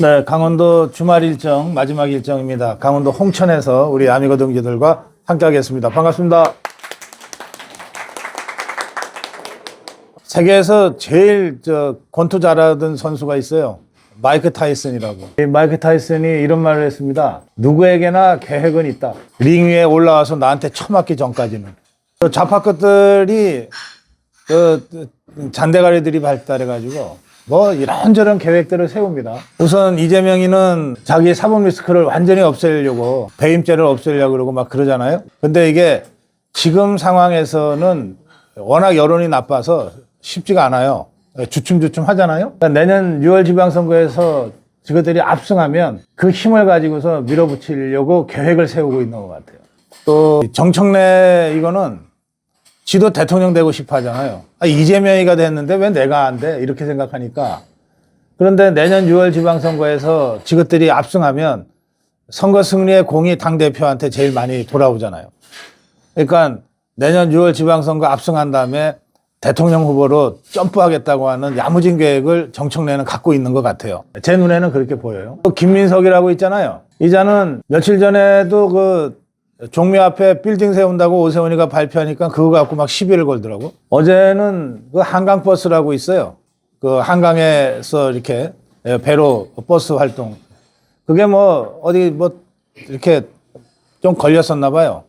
네, 강원도 주말 일정 마지막 일정입니다. 강원도 홍천에서 우리 아미고 동지들과 함께하겠습니다. 반갑습니다. 세계에서 제일 권투 잘하던 선수가 있어요. 마이크 타이슨이라고. 이 마이크 타이슨이 이런 말을 했습니다. 누구에게나 계획은 있다. 링 위에 올라와서 나한테 처맞기 전까지는. 좌파 것들이 잔대가리들이 발달해가지고 뭐 이런저런 계획들을 세웁니다. 우선 이재명이는 자기 사법 리스크를 완전히 없애려고 배임죄를 없애려고 그러고 막 그러잖아요. 근데 이게 지금 상황에서는 워낙 여론이 나빠서 쉽지가 않아요. 주춤주춤 하잖아요. 그러니까 내년 6월 지방선거에서 저것들이 압승하면 그 힘을 가지고서 밀어붙이려고 계획을 세우고 있는 것 같아요. 또 정청래 이거는 지도 대통령 되고 싶어 하잖아요. 이재명이가 됐는데 왜 내가 안 돼? 이렇게 생각하니까. 그런데 내년 6월 지방선거에서 지것들이 압승하면 선거 승리의 공이 당대표한테 제일 많이 돌아오잖아요. 그러니까 내년 6월 지방선거 압승한 다음에 대통령 후보로 점프하겠다고 하는 야무진 계획을 정청래는 갖고 있는 것 같아요. 제 눈에는 그렇게 보여요. 김민석이라고 있잖아요. 이자는 며칠 전에도 종묘 앞에 빌딩 세운다고 오세훈이가 발표하니까 그거 갖고 막 시비를 걸더라고. 어제는 한강버스라고 있어요. 한강에서 이렇게 배로 버스 활동. 그게 어디 이렇게 좀 걸렸었나 봐요.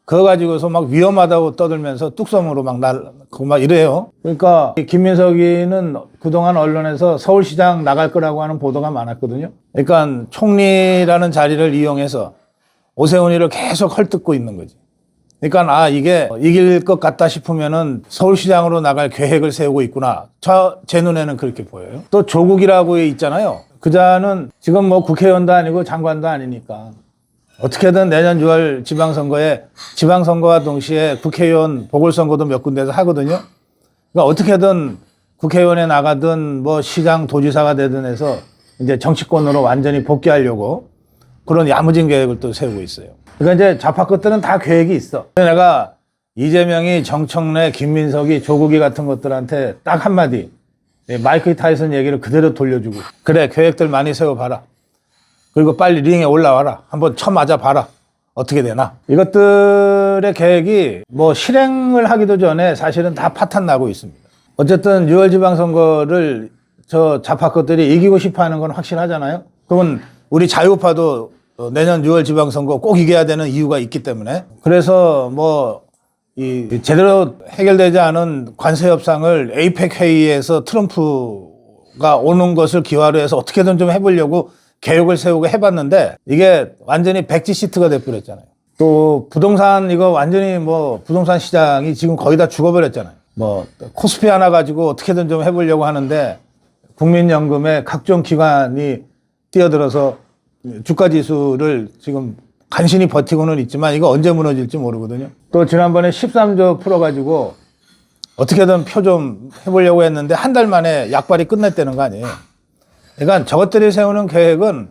그거 가지고서 막 위험하다고 떠들면서 뚝섬으로 막 이래요. 그러니까 김민석이는 그동안 언론에서 서울시장 나갈 거라고 하는 보도가 많았거든요. 그러니까 총리라는 자리를 이용해서 오세훈이를 계속 헐뜯고 있는 거지. 그러니까 이게 이길 것 같다 싶으면은 서울시장으로 나갈 계획을 세우고 있구나. 제 눈에는 그렇게 보여요. 또 조국이라고 있잖아요. 그자는 지금 국회의원도 아니고 장관도 아니니까 어떻게든 내년 6월 지방선거와 동시에 국회의원 보궐선거도 몇 군데에서 하거든요. 그러니까 어떻게든 국회의원에 나가든 시장 도지사가 되든 해서 이제 정치권으로 완전히 복귀하려고 그런 야무진 계획을 또 세우고 있어요. 그러니까 이제 좌파 것들은 다 계획이 있어. 내가 이재명이 정청래, 김민석이, 조국이 같은 것들한테 딱 한마디 마이크 타이슨 얘기를 그대로 돌려주고 그래 계획들 많이 세워봐라. 그리고 빨리 링에 올라와라. 한번 쳐맞아 봐라. 어떻게 되나. 이것들의 계획이 실행을 하기도 전에 사실은 다 파탄 나고 있습니다. 어쨌든 6월 지방선거를 저 좌파 것들이 이기고 싶어 하는 건 확실하잖아요. 그러면 우리 자유파도 내년 6월 지방선거 꼭 이겨야 되는 이유가 있기 때문에 그래서 제대로 해결되지 않은 관세 협상을 에이펙 회의에서 트럼프가 오는 것을 기화로 해서 어떻게든 좀 해보려고 계획을 세우고 해봤는데 이게 완전히 백지 시트가 돼버렸잖아요. 또 부동산 이거 완전히 부동산 시장이 지금 거의 다 죽어버렸잖아요. 코스피 하나 가지고 어떻게든 좀 해보려고 하는데 국민연금에 각종 기관이 뛰어들어서 주가 지수를 지금 간신히 버티고는 있지만 이거 언제 무너질지 모르거든요. 또 지난번에 13조 풀어가지고 어떻게든 표 좀 해보려고 했는데 한 달 만에 약발이 끝냈다는 거 아니에요. 그러니까 저것들이 세우는 계획은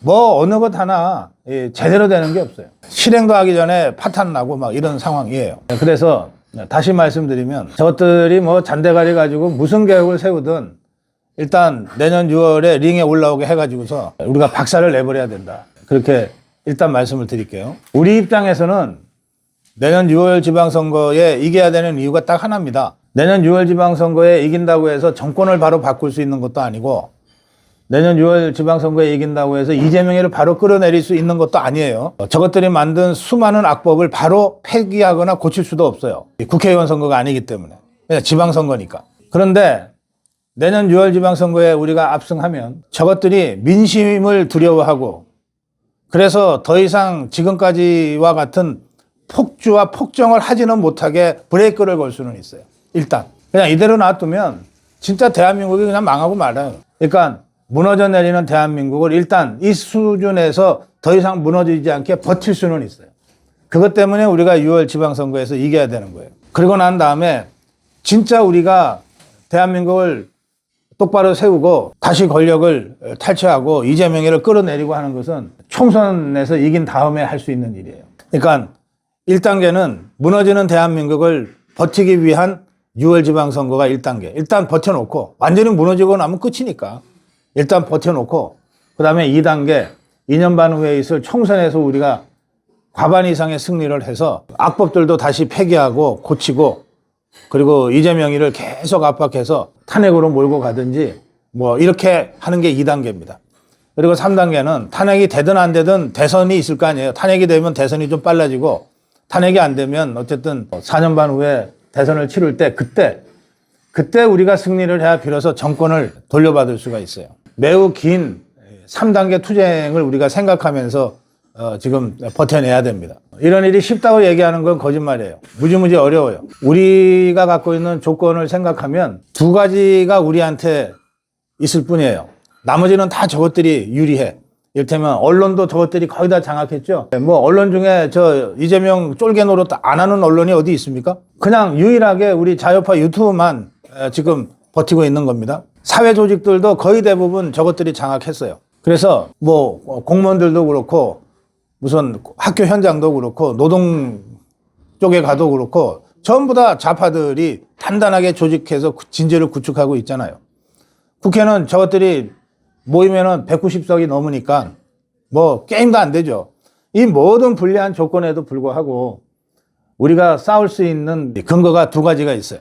어느 것 하나 제대로 되는 게 없어요. 실행도 하기 전에 파탄 나고 막 이런 상황이에요. 그래서 다시 말씀드리면 저것들이 잔대가리 가지고 무슨 계획을 세우든 일단 내년 6월에 링에 올라오게 해가지고서 우리가 박살을 내버려야 된다. 그렇게 일단 말씀을 드릴게요. 우리 입장에서는 내년 6월 지방선거에 이겨야 되는 이유가 딱 하나입니다. 내년 6월 지방선거에 이긴다고 해서 정권을 바로 바꿀 수 있는 것도 아니고 내년 6월 지방선거에 이긴다고 해서 이재명이를 바로 끌어내릴 수 있는 것도 아니에요. 저것들이 만든 수많은 악법을 바로 폐기하거나 고칠 수도 없어요. 국회의원 선거가 아니기 때문에. 그냥 지방선거니까. 그런데 내년 6월 지방선거에 우리가 압승하면 저것들이 민심을 두려워하고 그래서 더 이상 지금까지와 같은 폭주와 폭정을 하지는 못하게 브레이크를 걸 수는 있어요. 일단. 그냥 이대로 놔두면 진짜 대한민국이 그냥 망하고 말아요. 그러니까 무너져 내리는 대한민국을 일단 이 수준에서 더 이상 무너지지 않게 버틸 수는 있어요. 그것 때문에 우리가 6월 지방선거에서 이겨야 되는 거예요. 그러고 난 다음에 진짜 우리가 대한민국을 똑바로 세우고 다시 권력을 탈취하고 이재명이를 끌어내리고 하는 것은 총선에서 이긴 다음에 할 수 있는 일이에요. 그러니까 1단계는 무너지는 대한민국을 버티기 위한 6월 지방선거가 1단계. 일단 버텨놓고 완전히 무너지고 나면 끝이니까. 일단 버텨놓고 그 다음에 2단계 2년 반 후에 있을 총선에서 우리가 과반 이상의 승리를 해서 악법들도 다시 폐기하고 고치고 그리고 이재명이를 계속 압박해서 탄핵으로 몰고 가든지 뭐 이렇게 하는 게 2단계입니다. 그리고 3단계는 탄핵이 되든 안 되든 대선이 있을 거 아니에요. 탄핵이 되면 대선이 좀 빨라지고 탄핵이 안 되면 어쨌든 4년 반 후에 대선을 치를 때 그때 우리가 승리를 해야 비로소 정권을 돌려받을 수가 있어요. 매우 긴 3단계 투쟁을 우리가 생각하면서 지금 버텨내야 됩니다. 이런 일이 쉽다고 얘기하는 건 거짓말이에요. 무지무지 어려워요. 우리가 갖고 있는 조건을 생각하면 두 가지가 우리한테 있을 뿐이에요. 나머지는 다 저것들이 유리해. 이를테면 언론도 저것들이 거의 다 장악했죠. 뭐 언론 중에 저 이재명 쫄개 노릇 안 하는 언론이 어디 있습니까? 그냥 유일하게 우리 자유파 유튜브만 지금 버티고 있는 겁니다. 사회 조직들도 거의 대부분 저것들이 장악했어요. 그래서 뭐 공무원들도 그렇고 무슨 학교 현장도 그렇고 노동 쪽에 가도 그렇고 전부 다 좌파들이 단단하게 조직해서 진지를 구축하고 있잖아요. 국회는 저것들이 모이면은 190석이 넘으니까 뭐 게임도 안 되죠. 이 모든 불리한 조건에도 불구하고 우리가 싸울 수 있는 근거가 두 가지가 있어요.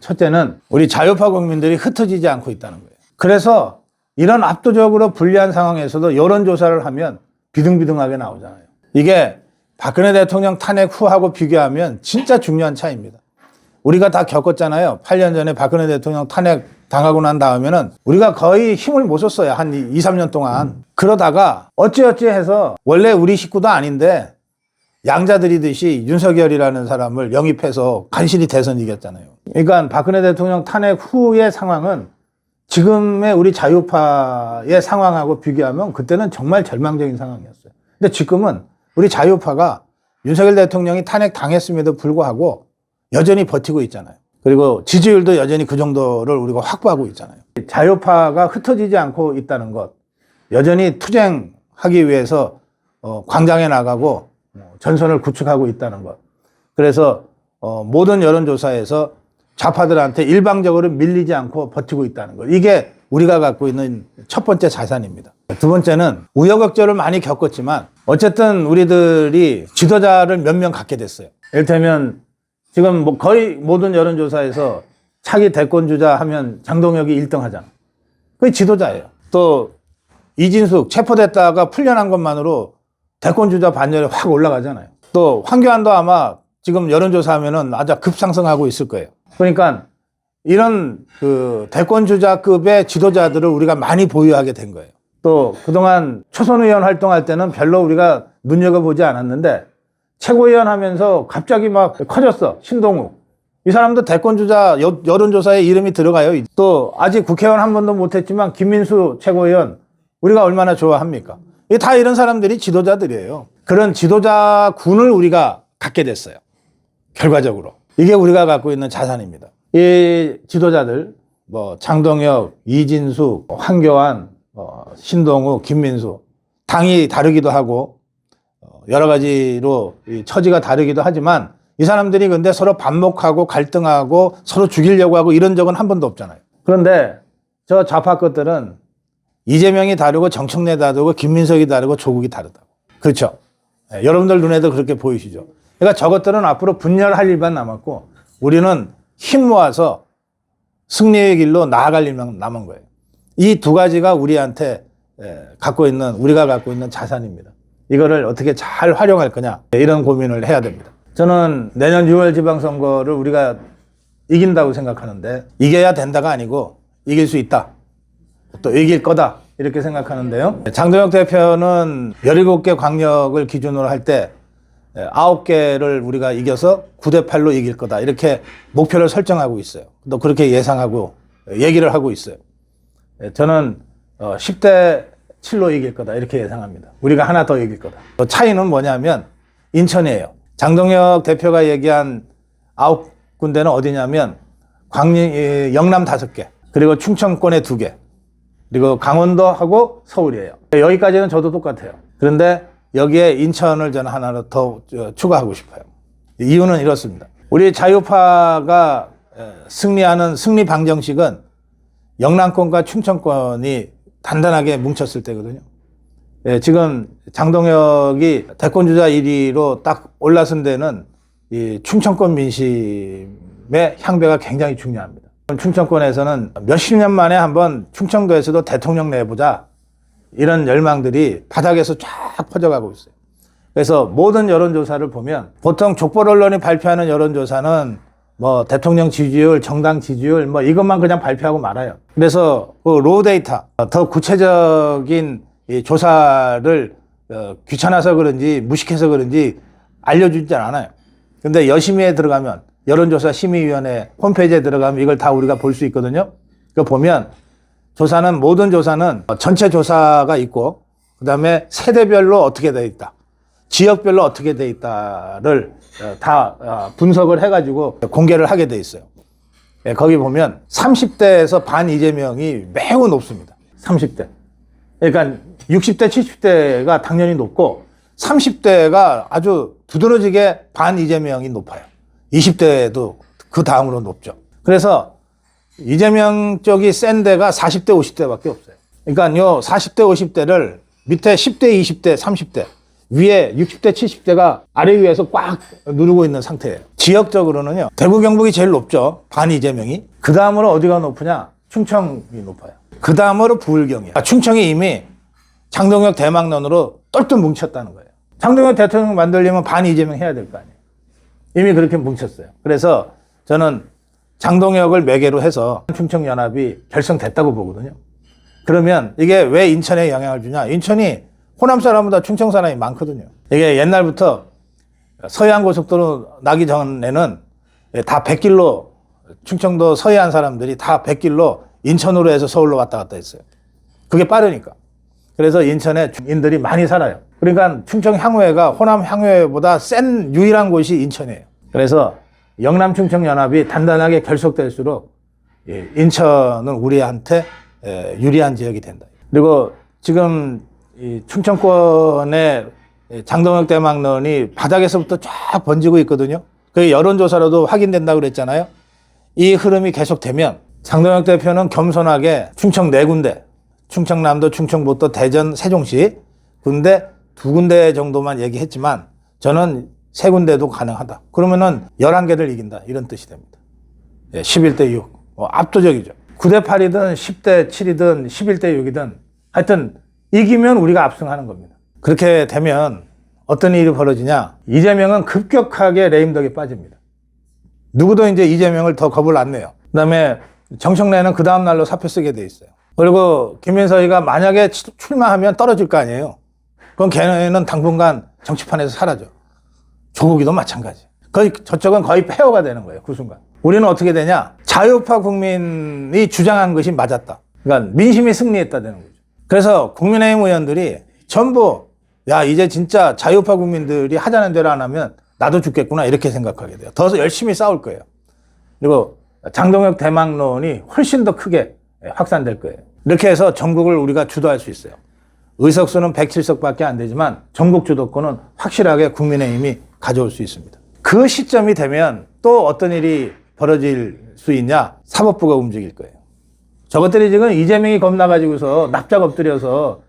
첫째는 우리 자유파 국민들이 흩어지지 않고 있다는 거예요. 그래서 이런 압도적으로 불리한 상황에서도 여론조사를 하면 비등비등하게 나오잖아요. 이게 박근혜 대통령 탄핵 후하고 비교하면 진짜 중요한 차이입니다. 우리가 다 겪었잖아요. 8년 전에 박근혜 대통령 탄핵 당하고 난 다음에는 우리가 거의 힘을 못 썼어요. 한 2, 3년 동안. 그러다가 어찌어찌 해서 원래 우리 식구도 아닌데 양자들이듯이 윤석열이라는 사람을 영입해서 간신히 대선 이겼잖아요. 그러니까 박근혜 대통령 탄핵 후의 상황은 지금의 우리 자유파의 상황하고 비교하면 그때는 정말 절망적인 상황이었어요. 근데 지금은 우리 자유파가 윤석열 대통령이 탄핵 당했음에도 불구하고 여전히 버티고 있잖아요. 그리고 지지율도 여전히 그 정도를 우리가 확보하고 있잖아요. 자유파가 흩어지지 않고 있다는 것, 여전히 투쟁하기 위해서 광장에 나가고 전선을 구축하고 있다는 것. 그래서 모든 여론조사에서 좌파들한테 일방적으로 밀리지 않고 버티고 있다는 것. 이게 우리가 갖고 있는 첫 번째 자산입니다. 두 번째는 우여곡절을 많이 겪었지만 어쨌든 우리들이 지도자를 몇 명 갖게 됐어요. 이를테면 지금 뭐 거의 모든 여론조사에서 차기 대권주자 하면 장동혁이 1등 하잖아. 그게 지도자예요. 또 이진숙 체포됐다가 풀려난 것만으로 대권주자 반열에 확 올라가잖아요. 또 황교안도 아마 지금 여론조사 하면은 아주 급상승하고 있을 거예요. 그러니까 이런 그 대권주자급의 지도자들을 우리가 많이 보유하게 된 거예요. 또 그동안 초선 의원 활동할 때는 별로 우리가 눈여겨보지 않았는데 최고위원 하면서 갑자기 막 커졌어. 신동욱. 이 사람도 대권주자 여론조사에 이름이 들어가요. 또 아직 국회의원 한 번도 못했지만 김민수 최고위원 우리가 얼마나 좋아합니까? 다 이런 사람들이 지도자들이에요. 그런 지도자군을 우리가 갖게 됐어요. 결과적으로. 이게 우리가 갖고 있는 자산입니다. 이 지도자들, 뭐 장동혁, 이진숙, 황교안, 신동욱, 김민수 당이 다르기도 하고 여러 가지로 처지가 다르기도 하지만 이 사람들이 근데 서로 반목하고 갈등하고 서로 죽이려고 하고 이런 적은 한 번도 없잖아요. 그런데 저 좌파 것들은 이재명이 다르고 정청래 다르고 김민석이 다르고 조국이 다르다고. 그렇죠? 네, 여러분들 눈에도 그렇게 보이시죠? 그러니까 저것들은 앞으로 분열할 일만 남았고 우리는 힘 모아서 승리의 길로 나아갈 일만 남은 거예요. 이 두 가지가 우리한테 우리가 갖고 있는 자산입니다. 이거를 어떻게 잘 활용할 거냐 이런 고민을 해야 됩니다. 저는 내년 6월 지방선거를 우리가 이긴다고 생각하는데 이겨야 된다가 아니고 이길 수 있다. 또 이길 거다 이렇게 생각하는데요. 장동혁 대표는 17개 광역을 기준으로 할 때 9개를 우리가 이겨서 9대8로 이길 거다 이렇게 목표를 설정하고 있어요. 또 그렇게 예상하고 얘기를 하고 있어요. 저는 10대7로 이길 거다 이렇게 예상합니다. 우리가 하나 더 이길 거다. 차이는 뭐냐면 인천이에요. 장동혁 대표가 얘기한 9군데는 어디냐면 영남 5개 그리고 충청권에 2개 그리고 강원도하고 서울이에요. 여기까지는 저도 똑같아요. 그런데 여기에 인천을 저는 하나 더 추가하고 싶어요. 이유는 이렇습니다. 우리 자유파가 승리하는 승리 방정식은 영남권과 충청권이 단단하게 뭉쳤을 때거든요. 예, 지금 장동혁이 대권주자 1위로 딱 올라선 데는 이 충청권 민심의 향배가 굉장히 중요합니다. 충청권에서는 몇십 년 만에 한번 충청도에서도 대통령 내보자 이런 열망들이 바닥에서 쫙 퍼져가고 있어요. 그래서 모든 여론조사를 보면 보통 족보 언론이 발표하는 여론조사는 뭐 대통령 지지율, 정당 지지율 뭐 이것만 그냥 발표하고 말아요. 그래서 그 로우 데이터, 더 구체적인 이 조사를 귀찮아서 그런지 무식해서 그런지 알려주지 않아요. 근데 여심위에 들어가면 여론조사 심의위원회 홈페이지에 들어가면 이걸 다 우리가 볼 수 있거든요. 그거 보면 조사는 모든 조사는 전체 조사가 있고 그다음에 세대별로 어떻게 돼 있다. 지역별로 어떻게 돼 있다를 다 분석을 해가지고 공개를 하게 돼 있어요. 거기 보면 30대에서 반 이재명이 매우 높습니다. 30대. 그러니까 60대, 70대가 당연히 높고 30대가 아주 두드러지게 반 이재명이 높아요. 20대도 그 다음으로 높죠. 그래서 이재명 쪽이 센 데가 40대, 50대밖에 없어요. 그러니까 요 40대, 50대를 밑에 10대, 20대, 30대 위에 60대, 70대가 아래 위에서 꽉 누르고 있는 상태예요. 지역적으로는요. 대구, 경북이 제일 높죠. 반 이재명이. 그 다음으로 어디가 높으냐? 충청이 높아요. 그 다음으로 부울경이야. 충청이 이미 장동혁 대망론으로 똘똘 뭉쳤다는 거예요. 장동혁 대통령 만들려면 반 이재명 해야 될 거 아니에요. 이미 그렇게 뭉쳤어요. 그래서 저는 장동혁을 매개로 해서 충청연합이 결성됐다고 보거든요. 그러면 이게 왜 인천에 영향을 주냐? 인천이 호남 사람보다 충청 사람이 많거든요. 이게 옛날부터 서해안고속도로 나기 전에는 다 100길로 충청도 서해안 사람들이 다 100길로 인천으로 해서 서울로 왔다 갔다 했어요. 그게 빠르니까. 그래서 인천에 인들이 많이 살아요. 그러니까 충청 향후회가 호남 향후회보다 센 유일한 곳이 인천이에요. 그래서 영남 충청 연합이 단단하게 결속될수록 인천은 우리한테 유리한 지역이 된다. 그리고 지금 이 충청권의 장동혁 대망론이 바닥에서부터 쫙 번지고 있거든요. 그게 여론조사로도 확인된다고 그랬잖아요. 이 흐름이 계속되면 장동혁 대표는 겸손하게 충청 4군데, 충청남도, 충청북도, 대전, 세종시 군데 2군데 정도만 얘기했지만 저는 3군데도 가능하다. 그러면은 11개를 이긴다. 이런 뜻이 됩니다. 11대 6. 압도적이죠. 9대 8이든 10대 7이든 11대 6이든 하여튼 이기면 우리가 압승하는 겁니다. 그렇게 되면 어떤 일이 벌어지냐? 이재명은 급격하게 레임덕에 빠집니다. 누구도 이제 이재명을 더 겁을 안 내요. 그 다음에 정청래는 그 다음 날로 사표 쓰게 돼 있어요. 그리고 김민석이가 만약에 출마하면 떨어질 거 아니에요. 그럼 걔는 당분간 정치판에서 사라져. 조국이도 마찬가지. 저쪽은 거의 폐허가 되는 거예요. 그 순간. 우리는 어떻게 되냐? 자유파 국민이 주장한 것이 맞았다. 그러니까 민심이 승리했다 되는 거죠. 그래서 국민의힘 의원들이 전부 야 이제 진짜 자유파 국민들이 하자는 대로 안 하면 나도 죽겠구나 이렇게 생각하게 돼요. 더 열심히 싸울 거예요. 그리고 장동혁 대망론이 훨씬 더 크게 확산될 거예요. 이렇게 해서 전국을 우리가 주도할 수 있어요. 의석수는 107석밖에 안 되지만 전국 주도권은 확실하게 국민의힘이 가져올 수 있습니다. 그 시점이 되면 또 어떤 일이 벌어질 수 있냐? 사법부가 움직일 거예요. 저것들이 지금 이재명이 겁나가지고서 납작 엎드려서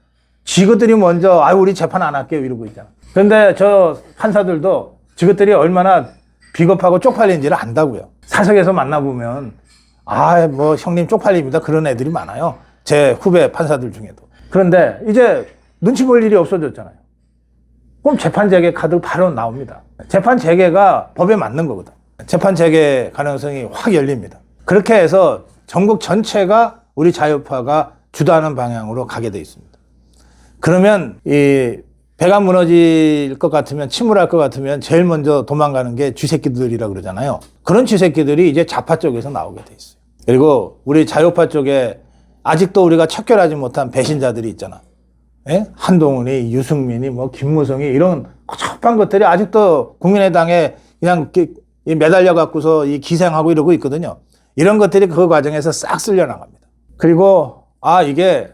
지그들이 먼저 우리 재판 안 할게요 이러고 있잖아. 그런데 저 판사들도 지그들이 얼마나 비겁하고 쪽팔린지를 안다고요. 사석에서 만나보면 뭐 형님 쪽팔립니다 그런 애들이 많아요. 제 후배 판사들 중에도. 그런데 이제 눈치 볼 일이 없어졌잖아요. 그럼 재판 재개 카드 바로 나옵니다. 재판 재개가 법에 맞는 거거든. 재판 재개 가능성이 확 열립니다. 그렇게 해서 전국 전체가 우리 자유파가 주도하는 방향으로 가게 돼 있습니다. 그러면 이 배가 무너질 것 같으면 침울할 것 같으면 제일 먼저 도망가는 게 쥐새끼들이라고 그러잖아요. 그런 쥐새끼들이 이제 좌파 쪽에서 나오게 돼 있어요. 그리고 우리 자유파 쪽에 아직도 우리가 척결하지 못한 배신자들이 있잖아. 한동훈이, 유승민이, 김무성이 이런 첩한 것들이 아직도 국민의당에 그냥 매달려 갖고서 이 기생하고 이러고 있거든요. 이런 것들이 그 과정에서 싹 쓸려 나갑니다. 그리고 이게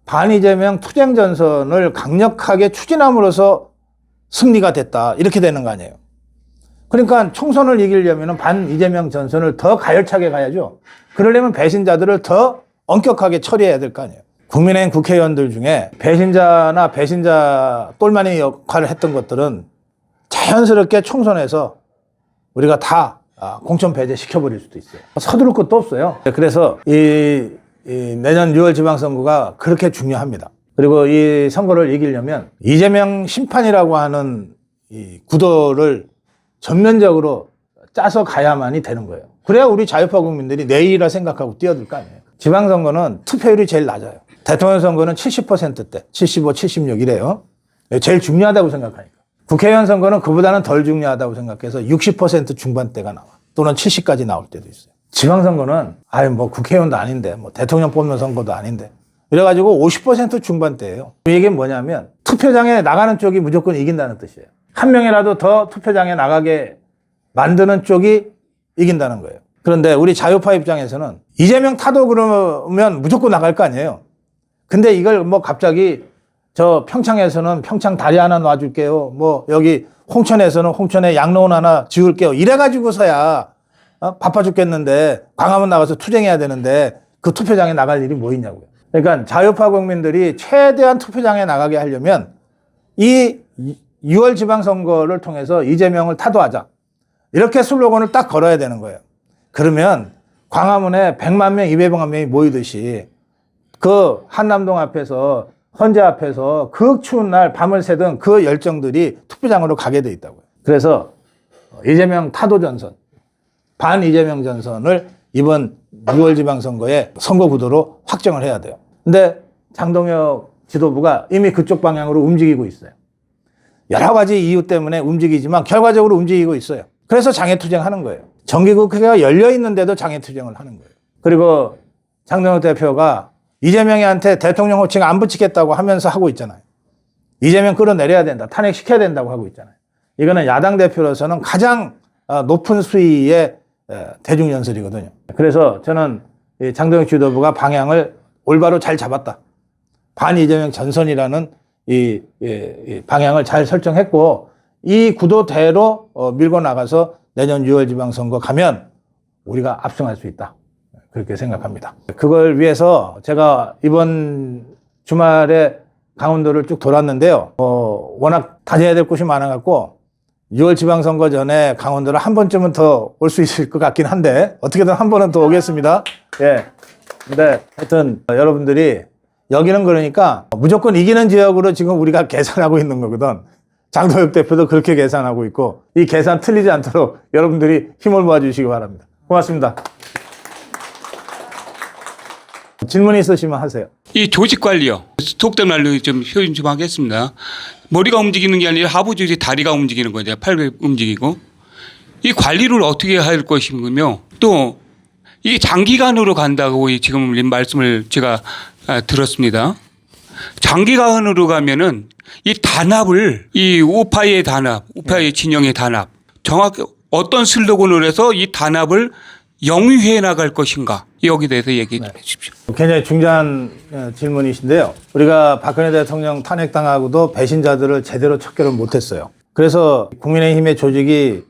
반이재명 투쟁 전선을 강력하게 추진함으로써 승리가 됐다. 이렇게 되는 거 아니에요. 그러니까 총선을 이기려면 반이재명 전선을 더 가열차게 가야죠. 그러려면 배신자들을 더 엄격하게 처리해야 될 거 아니에요. 국민의힘 국회의원들 중에 배신자나 배신자 똘마니 역할을 했던 것들은 자연스럽게 총선에서 우리가 다 공천 배제 시켜버릴 수도 있어요. 서두를 것도 없어요. 그래서 이 내년 6월 지방선거가 그렇게 중요합니다. 그리고 이 선거를 이기려면 이재명 심판이라고 하는 이 구도를 전면적으로 짜서 가야만이 되는 거예요. 그래야 우리 자유파 국민들이 내일이라 생각하고 뛰어들 거 아니에요. 지방선거는 투표율이 제일 낮아요. 대통령 선거는 70%대, 75, 76 이래요. 제일 중요하다고 생각하니까. 국회의원 선거는 그보다는 덜 중요하다고 생각해서 60% 중반대가 나와. 또는 70까지 나올 때도 있어요. 지방선거는 뭐 국회의원도 아닌데 뭐 대통령 뽑는 선거도 아닌데 이래가지고 50% 중반대예요. 이게 뭐냐면 투표장에 나가는 쪽이 무조건 이긴다는 뜻이에요. 한 명이라도 더 투표장에 나가게 만드는 쪽이 이긴다는 거예요. 그런데 우리 자유파 입장에서는 이재명 타도 그러면 무조건 나갈 거 아니에요. 근데 이걸 뭐 갑자기 저 평창에서는 평창 다리 하나 놔줄게요. 뭐 여기 홍천에서는 홍천에 양로원 하나 지을게요. 이래가지고서야 바빠 죽겠는데 광화문 나가서 투쟁해야 되는데 그 투표장에 나갈 일이 뭐 있냐고요. 그러니까 자유파 국민들이 최대한 투표장에 나가게 하려면 이 6월 지방선거를 통해서 이재명을 타도하자. 이렇게 슬로건을 딱 걸어야 되는 거예요. 그러면 광화문에 100만 명, 200만 명이 모이듯이 그 한남동 앞에서 헌재 앞에서 그 추운 날 밤을 새던 그 열정들이 투표장으로 가게 돼 있다고요. 그래서 이재명 타도 전선, 반 이재명 전선을 이번 6월 지방선거에 선거 구도로 확정을 해야 돼요. 근데 장동혁 지도부가 이미 그쪽 방향으로 움직이고 있어요. 여러 가지 이유 때문에 움직이지만 결과적으로 움직이고 있어요. 그래서 장애투쟁하는 거예요. 정기국회가 열려 있는데도 장애투쟁을 하는 거예요. 그리고 장동혁 대표가 이재명이한테 대통령 호칭 안 붙이겠다고 하면서 하고 있잖아요. 이재명 끌어내려야 된다. 탄핵시켜야 된다고 하고 있잖아요. 이거는 야당 대표로서는 가장 높은 수위의 대중연설이거든요. 그래서 저는 장동혁 지도부가 방향을 올바로 잘 잡았다. 반 이재명 전선이라는 이 방향을 잘 설정했고 이 구도대로 밀고 나가서 내년 6월 지방선거 가면 우리가 압승할 수 있다. 그렇게 생각합니다. 그걸 위해서 제가 이번 주말에 강원도를 쭉 돌았는데요. 워낙 다녀야 될 곳이 많아갖고 6월 지방선거 전에 강원도를 한 번쯤은 더 올 수 있을 것 같긴 한데 어떻게든 한 번은 더 오겠습니다. 예. 근데 하여튼 여러분들이 여기는 그러니까 무조건 이기는 지역으로 지금 우리가 계산하고 있는 거거든. 장동혁 대표도 그렇게 계산하고 있고 이 계산 틀리지 않도록 여러분들이 힘을 모아주시기 바랍니다. 고맙습니다. 질문 있으시면 하세요. 이 조직 관리요. 속된 말로 좀 표현 좀 하겠습니다. 머리가 움직이는 게 아니라 하부조직 다리가 움직이는 거죠. 팔이 움직이고. 이 관리를 어떻게 할 것이며 또 이게 장기간으로 간다고 지금 말씀을 제가 들었습니다. 장기간으로 가면은 이 단합을 이 우파의 단합, 우파의 진영의 단합 정확히 어떤 슬로건을 해서 이 단합을 영위해 나갈 것인가 여기 대해서 얘기 좀 해주십시오. 굉장히 중요한 질문이신데요. 우리가 박근혜 대통령 탄핵당하고도 배신자들을 제대로 척결을 못했어요. 그래서 국민의힘의 조직이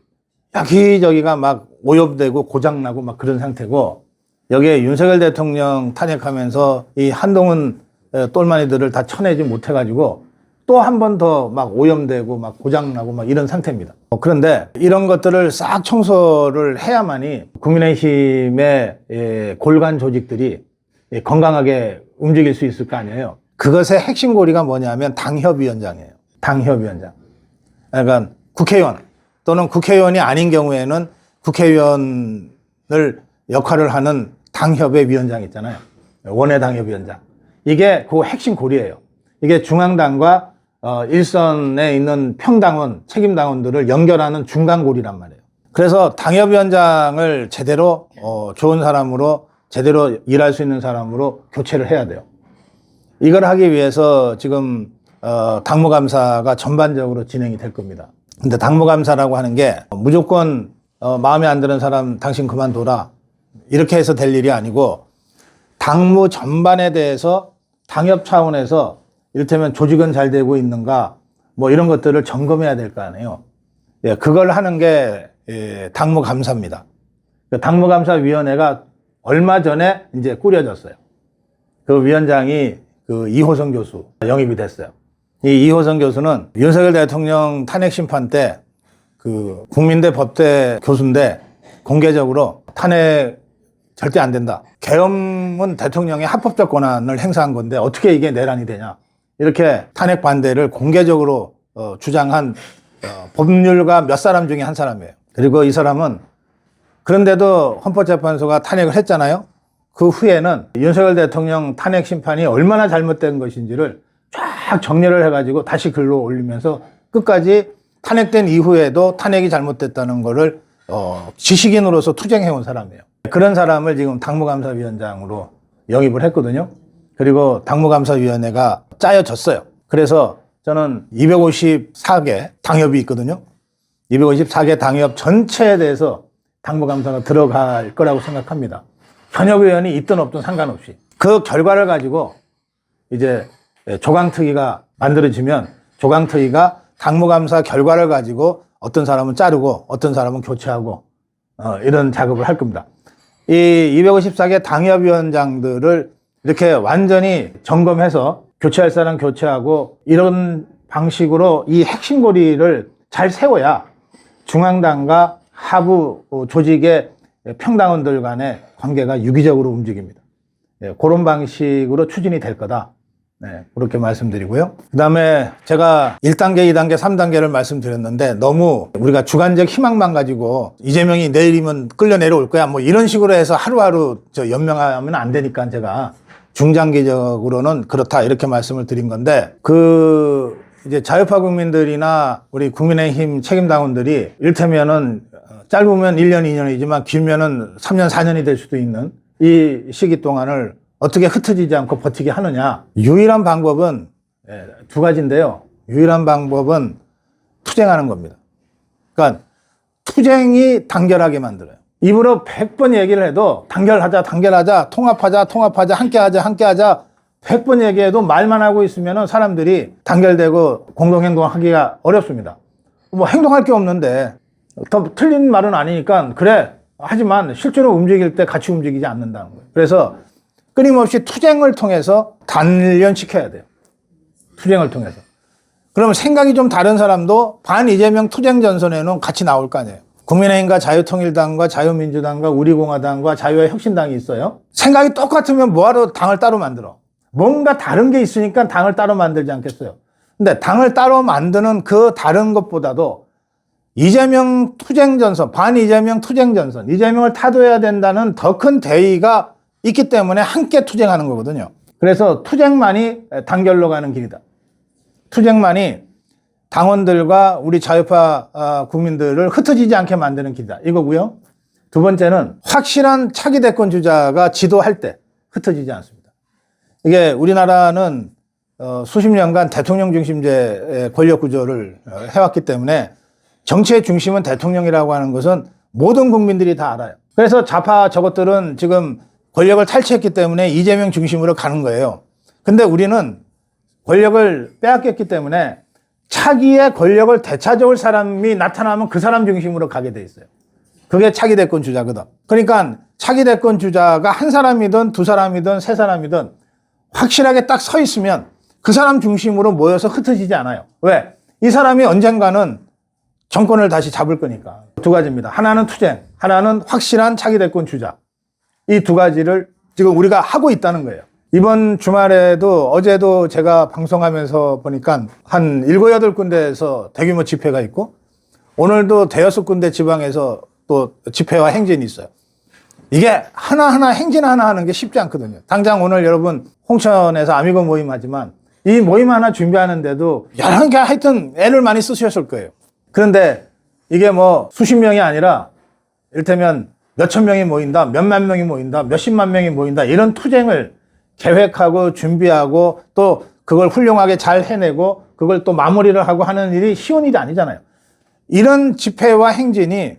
여기저기가 막 오염되고 고장나고 막 그런 상태고 여기에 윤석열 대통령 탄핵하면서 이 한동훈 똘마니들을 다 쳐내지 못해가지고 또 한 번 더 막 오염되고 막 고장나고 막 이런 상태입니다. 그런데 이런 것들을 싹 청소를 해야만이 국민의힘의 골간 조직들이 건강하게 움직일 수 있을 거 아니에요. 그것의 핵심 고리가 뭐냐면 당협위원장이에요. 당협위원장. 그러니까 국회의원 또는 국회의원이 아닌 경우에는 국회의원을 역할을 하는 당협의 위원장 있잖아요. 원외 당협위원장. 이게 그 핵심 고리예요. 이게 중앙당과 일선에 있는 평당원, 책임당원들을 연결하는 중간고리란 말이에요. 그래서 당협위원장을 제대로 좋은 사람으로 제대로 일할 수 있는 사람으로 교체를 해야 돼요. 이걸 하기 위해서 지금 당무감사가 전반적으로 진행이 될 겁니다. 근데 당무감사라고 하는 게 무조건 마음에 안 드는 사람 당신 그만둬라 이렇게 해서 될 일이 아니고 당무 전반에 대해서 당협 차원에서 이를테면 조직은 잘 되고 있는가 뭐 이런 것들을 점검해야 될 거 아니에요. 예, 그걸 하는 게 당무감사입니다. 당무감사위원회가 얼마 전에 이제 꾸려졌어요. 그 위원장이 그 이호성 교수 영입이 됐어요. 이 이호성 교수는 윤석열 대통령 탄핵 심판 때 그 국민대 법대 교수인데 공개적으로 탄핵 절대 안 된다. 계엄은 대통령의 합법적 권한을 행사한 건데 어떻게 이게 내란이 되냐. 이렇게 탄핵 반대를 공개적으로 주장한 법률가 몇 사람 중에 한 사람이에요. 그리고 이 사람은 그런데도 헌법재판소가 탄핵을 했잖아요. 그 후에는 윤석열 대통령 탄핵 심판이 얼마나 잘못된 것인지를 쫙 정리를 해가지고 다시 글로 올리면서 끝까지 탄핵된 이후에도 탄핵이 잘못됐다는 거를 지식인으로서 투쟁해온 사람이에요. 그런 사람을 지금 당무감사위원장으로 영입을 했거든요. 그리고 당무감사위원회가 짜여졌어요. 그래서 저는 254개 당협이 있거든요. 254개 당협 전체에 대해서 당무감사가 들어갈 거라고 생각합니다. 현역 의원이 있든 없든 상관없이. 그 결과를 가지고 이제 조강특위가 만들어지면 조강특위가 당무감사 결과를 가지고 어떤 사람은 자르고 어떤 사람은 교체하고 이런 작업을 할 겁니다. 이 254개 당협위원장들을 이렇게 완전히 점검해서 교체할 사람 교체하고 이런 방식으로 이 핵심 고리를 잘 세워야 중앙당과 하부 조직의 평당원들 간의 관계가 유기적으로 움직입니다. 그런 방식으로 추진이 될 거다. 그렇게 말씀드리고요. 그 다음에 제가 1단계, 2단계, 3단계를 말씀드렸는데 너무 우리가 주관적 희망만 가지고 이재명이 내일이면 끌려 내려올 거야. 뭐 이런 식으로 해서 하루하루 연명하면 안 되니까 제가 중장기적으로는 그렇다 이렇게 말씀을 드린 건데 이제 자유파 국민들이나 우리 국민의힘 책임당원들이 이를테면은 짧으면 1년, 2년이지만 길면은 3년, 4년이 될 수도 있는 이 시기 동안을 어떻게 흩어지지 않고 버티게 하느냐. 유일한 방법은 두 가지인데요. 유일한 방법은 투쟁하는 겁니다. 그러니까 투쟁이 단결하게 만들어요. 입으로 100번 얘기를 해도 단결하자, 단결하자, 통합하자, 통합하자, 함께하자, 함께하자 100번 얘기해도 말만 하고 있으면 사람들이 단결되고 공동행동하기가 어렵습니다. 뭐 행동할 게 없는데 더 틀린 말은 아니니까 그래. 하지만 실제로 움직일 때 같이 움직이지 않는다는 거예요. 그래서 끊임없이 투쟁을 통해서 단련시켜야 돼요. 투쟁을 통해서. 그러면 생각이 좀 다른 사람도 반 이재명 투쟁 전선에는 같이 나올 거 아니에요. 국민의힘과 자유통일당과 자유민주당과 우리공화당과 자유의 혁신당이 있어요. 생각이 똑같으면 뭐하러 당을 따로 만들어? 뭔가 다른 게 있으니까 당을 따로 만들지 않겠어요. 근데 당을 따로 만드는 그 다른 것보다도 이재명 투쟁 전선, 반 이재명 투쟁 전선, 이재명을 타도해야 된다는 더 큰 대의가 있기 때문에 함께 투쟁하는 거거든요. 그래서 투쟁만이 단결로 가는 길이다. 투쟁만이 당원들과 우리 자유파 국민들을 흩어지지 않게 만드는 길이다. 이거고요. 두 번째는 확실한 차기 대권 주자가 지도할 때 흩어지지 않습니다. 이게 우리나라는 수십 년간 대통령 중심제 권력 구조를 해왔기 때문에 정치의 중심은 대통령이라고 하는 것은 모든 국민들이 다 알아요. 그래서 좌파 저것들은 지금 권력을 탈취했기 때문에 이재명 중심으로 가는 거예요. 근데 우리는 권력을 빼앗겼기 때문에 차기의 권력을 되찾아올 사람이 나타나면 그 사람 중심으로 가게 돼 있어요. 그게 차기 대권 주자거든. 그러니까 차기 대권 주자가 한 사람이든 두 사람이든 세 사람이든 확실하게 딱 서 있으면 그 사람 중심으로 모여서 흩어지지 않아요. 왜? 이 사람이 언젠가는 정권을 다시 잡을 거니까. 두 가지입니다. 하나는 투쟁, 하나는 확실한 차기 대권 주자. 이 두 가지를 지금 우리가 하고 있다는 거예요. 이번 주말에도 어제도 제가 방송하면서 보니까 한 7, 8군데에서 대규모 집회가 있고 오늘도 5-6군데 지방에서 또 집회와 행진이 있어요. 이게 하나하나 행진 하나 하는 게 쉽지 않거든요. 당장 오늘 여러분 홍천에서 아미고 모임 하지만 이 모임 하나 준비하는데도 여러 개 하여튼 애를 많이 쓰셨을 거예요. 그런데 이게 뭐 수십 명이 아니라 이를테면 몇천 명이 모인다, 몇만 명이 모인다, 몇십만 명이 모인다 이런 투쟁을 계획하고 준비하고 또 그걸 훌륭하게 잘 해내고 그걸 또 마무리를 하고 하는 일이 쉬운 일이 아니잖아요. 이런 집회와 행진이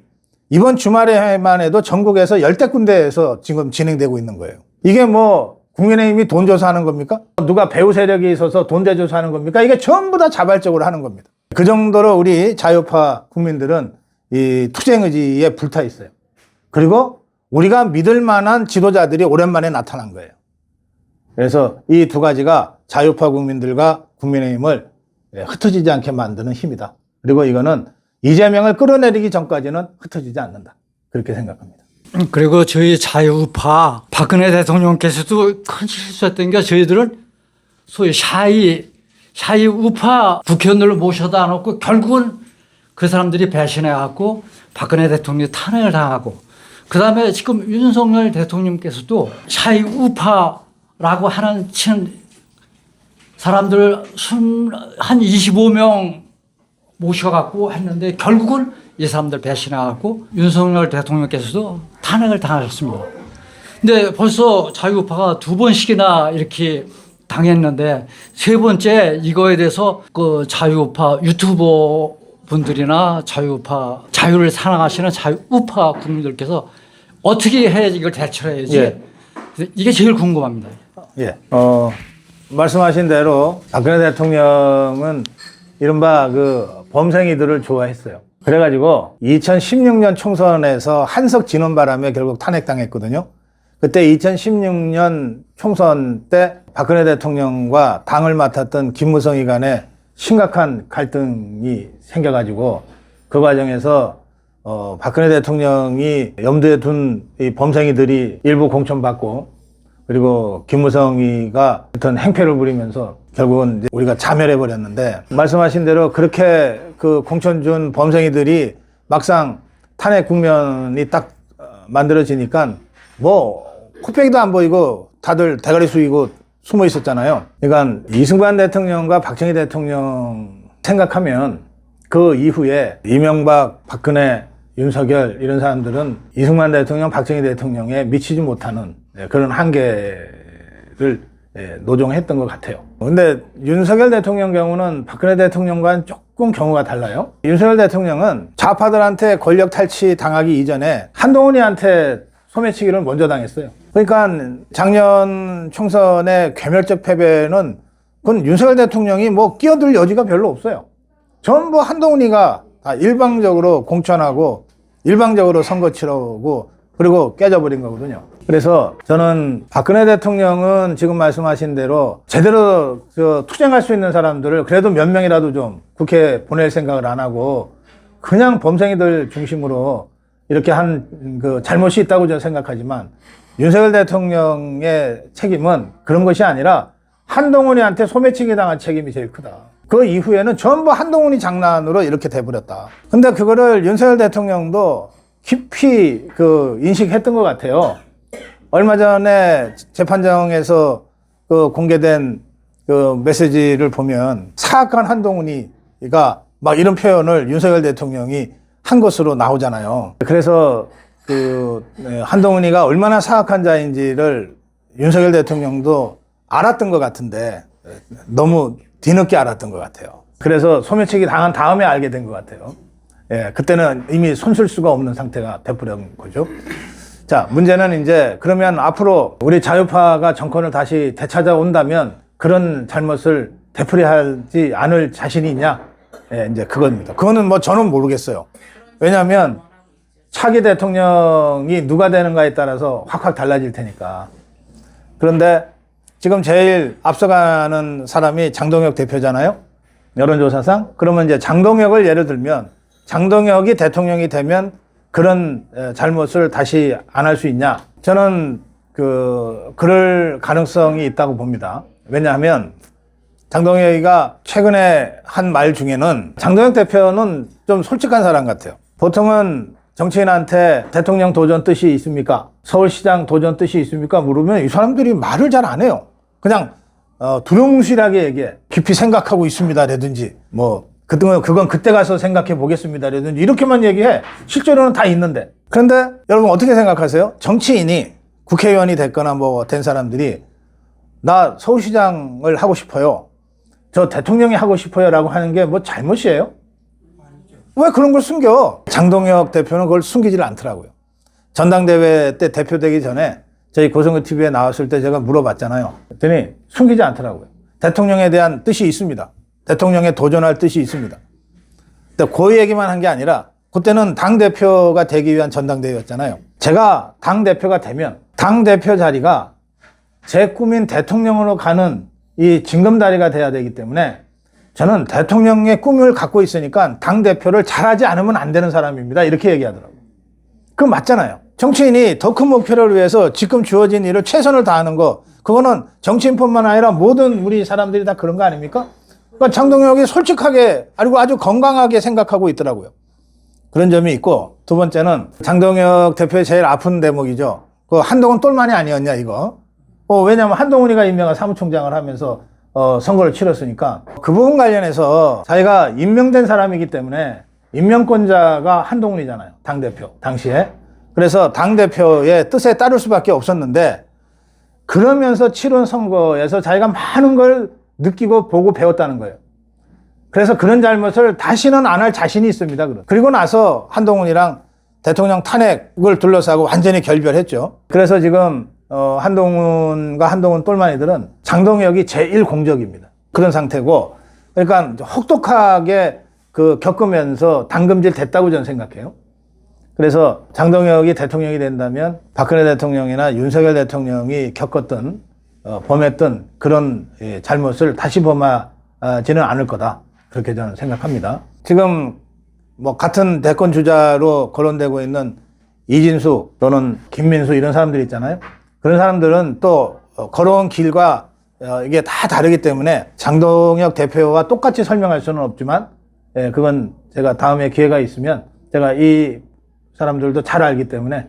이번 주말에만 해도 전국에서 10대 군데에서 지금 진행되고 있는 거예요. 이게 뭐 국민의힘이 돈 줘서 하는 겁니까? 누가 배후 세력이 있어서 돈 대줘서 하는 겁니까? 이게 전부 다 자발적으로 하는 겁니다. 그 정도로 우리 자유파 국민들은 이 투쟁 의지에 불타 있어요. 그리고 우리가 믿을 만한 지도자들이 오랜만에 나타난 거예요. 그래서 이 두 가지가 자유파 국민들과 국민의힘을 흩어지지 않게 만드는 힘이다. 그리고 이거는 이재명을 끌어내리기 전까지는 흩어지지 않는다. 그렇게 생각합니다. 그리고 저희 자유우파 박근혜 대통령께서도 큰 실수했던 게 저희들은 소위 샤이 우파 국회의원들을 모셔다 놓고 결국은 그 사람들이 배신해갖고 박근혜 대통령이 탄핵을 당하고 그다음에 지금 윤석열 대통령께서도 샤이 우파라고 하는 사람들 한 25명 모셔갖고 했는데 결국은 이 사람들 배신해갖고 윤석열 대통령께서도 탄핵을 당하셨습니다. 근데 벌써 자유우파가 2번씩이나 이렇게 당했는데 세 번째 이거에 대해서 그 자유우파 유튜버 분들이나 자유우파 자유를 사랑하시는 자유우파 국민들께서 어떻게 해 이걸 대처를 해야지 예. 이게 제일 궁금합니다. 예. 말씀하신 대로 박근혜 대통령은 이른바 그 범생이들을 좋아했어요. 그래가지고 2016년 총선에서 한석 지는 바람에 결국 탄핵당했거든요. 그때 2016년 총선 때 박근혜 대통령과 당을 맡았던 김무성이 간에 심각한 갈등이 생겨가지고 그 과정에서 박근혜 대통령이 염두에 둔 이 범생이들이 일부 공천받고 그리고 김무성이가 어떤 행패를 부리면서 결국은 이제 우리가 자멸해 버렸는데 말씀하신 대로 그렇게 그 공천 준 범생이들이 막상 탄핵 국면이 딱 만들어지니까 뭐 코빼기도 안 보이고 다들 대가리 숙이고 숨어 있었잖아요. 그러니까 이승만 대통령과 박정희 대통령 생각하면 그 이후에 이명박, 박근혜, 윤석열 이런 사람들은 이승만 대통령, 박정희 대통령에 미치지 못하는 그런 한계를 노정했던 것 같아요. 근데 윤석열 대통령 경우는 박근혜 대통령과는 조금 경우가 달라요. 윤석열 대통령은 좌파들한테 권력 탈취 당하기 이전에 한동훈이한테 소매치기를 먼저 당했어요. 그러니까 작년 총선의 괴멸적 패배는 그건 윤석열 대통령이 뭐 끼어들 여지가 별로 없어요. 전부 한동훈이가 다 일방적으로 공천하고 일방적으로 선거 치르고 그리고 깨져버린 거거든요. 그래서 저는 박근혜 대통령은 지금 말씀하신 대로 제대로 투쟁할 수 있는 사람들을 그래도 몇 명이라도 좀 국회에 보낼 생각을 안 하고 그냥 범생이들 중심으로 이렇게 한 그 잘못이 있다고 저는 생각하지만 윤석열 대통령의 책임은 그런 것이 아니라 한동훈이한테 소매치기 당한 책임이 제일 크다. 그 이후에는 전부 한동훈이 장난으로 이렇게 돼버렸다. 근데 그거를 윤석열 대통령도 깊이 그 인식했던 것 같아요. 얼마 전에 재판정에서 그 공개된 그 메시지를 보면 사악한 한동훈이가 막 이런 표현을 윤석열 대통령이 한 것으로 나오잖아요. 그래서 그 한동훈이가 얼마나 사악한 자인지를 윤석열 대통령도 알았던 것 같은데 너무 뒤늦게 알았던 것 같아요. 그래서 소매치기 당한 다음에 알게 된 것 같아요. 예, 그때는 이미 손쓸 수가 없는 상태가 돼버린 거죠. 자, 문제는 이제 그러면 앞으로 우리 자유파가 정권을 다시 되찾아온다면 그런 잘못을 되풀이하지 않을 자신이 있냐? 예, 이제 그겁니다. 그거는 뭐 저는 모르겠어요. 왜냐하면 차기 대통령이 누가 되는가에 따라서 확확 달라질 테니까. 그런데 지금 제일 앞서가는 사람이 장동혁 대표잖아요. 여론조사상. 그러면 이제 장동혁을 예를 들면 장동혁이 대통령이 되면 그런 잘못을 다시 안 할 수 있냐? 저는 그럴 가능성이 있다고 봅니다. 왜냐하면 장동혁이가 최근에 한 말 중에는 장동혁 대표는 좀 솔직한 사람 같아요. 보통은 정치인한테 대통령 도전 뜻이 있습니까? 서울시장 도전 뜻이 있습니까? 물으면 이 사람들이 말을 잘 안 해요. 그냥 두루뭉실하게 얘기해. 깊이 생각하고 있습니다라든지 뭐 그건 그때 가서 생각해 보겠습니다라든지 이렇게만 얘기해. 실제로는 다 있는데. 그런데 여러분 어떻게 생각하세요? 정치인이 국회의원이 됐거나 뭐 된 사람들이 나 서울시장을 하고 싶어요. 저 대통령이 하고 싶어요 라고 하는 게 뭐 잘못이에요? 왜 그런 걸 숨겨? 장동혁 대표는 그걸 숨기질 않더라고요. 전당대회 때 대표되기 전에 저희 고성근 TV에 나왔을 때 제가 물어봤잖아요. 그랬더니 숨기지 않더라고요. 대통령에 대한 뜻이 있습니다. 대통령에 도전할 뜻이 있습니다. 근데 그 얘기만 한 게 아니라 그때는 당대표가 되기 위한 전당대회였잖아요. 제가 당대표가 되면 당대표 자리가 제 꿈인 대통령으로 가는 이 징검다리가 돼야 되기 때문에 저는 대통령의 꿈을 갖고 있으니까 당대표를 잘하지 않으면 안 되는 사람입니다. 이렇게 얘기하더라고요. 그건 맞잖아요. 정치인이 더 큰 목표를 위해서 지금 주어진 일을 최선을 다하는 거, 그거는 정치인뿐만 아니라 모든 우리 사람들이 다 그런 거 아닙니까? 그러니까 장동혁이 솔직하게, 그리고 아주 건강하게 생각하고 있더라고요. 그런 점이 있고, 두 번째는 장동혁 대표의 제일 아픈 대목이죠. 그 한동훈 똘만이 아니었냐, 이거. 왜냐면 한동훈이가 임명한 사무총장을 하면서 선거를 치렀으니까 그 부분 관련해서 자기가 임명된 사람이기 때문에 임명권자가 한동훈이잖아요. 당대표 당시에. 그래서 당대표의 뜻에 따를 수밖에 없었는데 그러면서 치른 선거에서 자기가 많은 걸 느끼고 보고 배웠다는 거예요. 그래서 그런 잘못을 다시는 안 할 자신이 있습니다. 그리고 나서 한동훈이랑 대통령 탄핵을 둘러싸고 완전히 결별했죠. 그래서 지금 한동훈과 한동훈 똘마니들은 장동혁이 제1공적입니다. 그런 상태고, 그러니까 혹독하게 겪으면서 당금질 됐다고 저는 생각해요. 그래서 장동혁이 대통령이 된다면 박근혜 대통령이나 윤석열 대통령이 겪었던 범했던 그런 잘못을 다시 범하지는 않을 거다. 그렇게 저는 생각합니다. 지금 뭐 같은 대권 주자로 거론되고 있는 이진수 또는 김민수 이런 사람들 있잖아요. 그런 사람들은 또 걸어온 길과 이게 다 다르기 때문에 장동혁 대표와 똑같이 설명할 수는 없지만, 그건 제가 다음에 기회가 있으면 제가 이 사람들도 잘 알기 때문에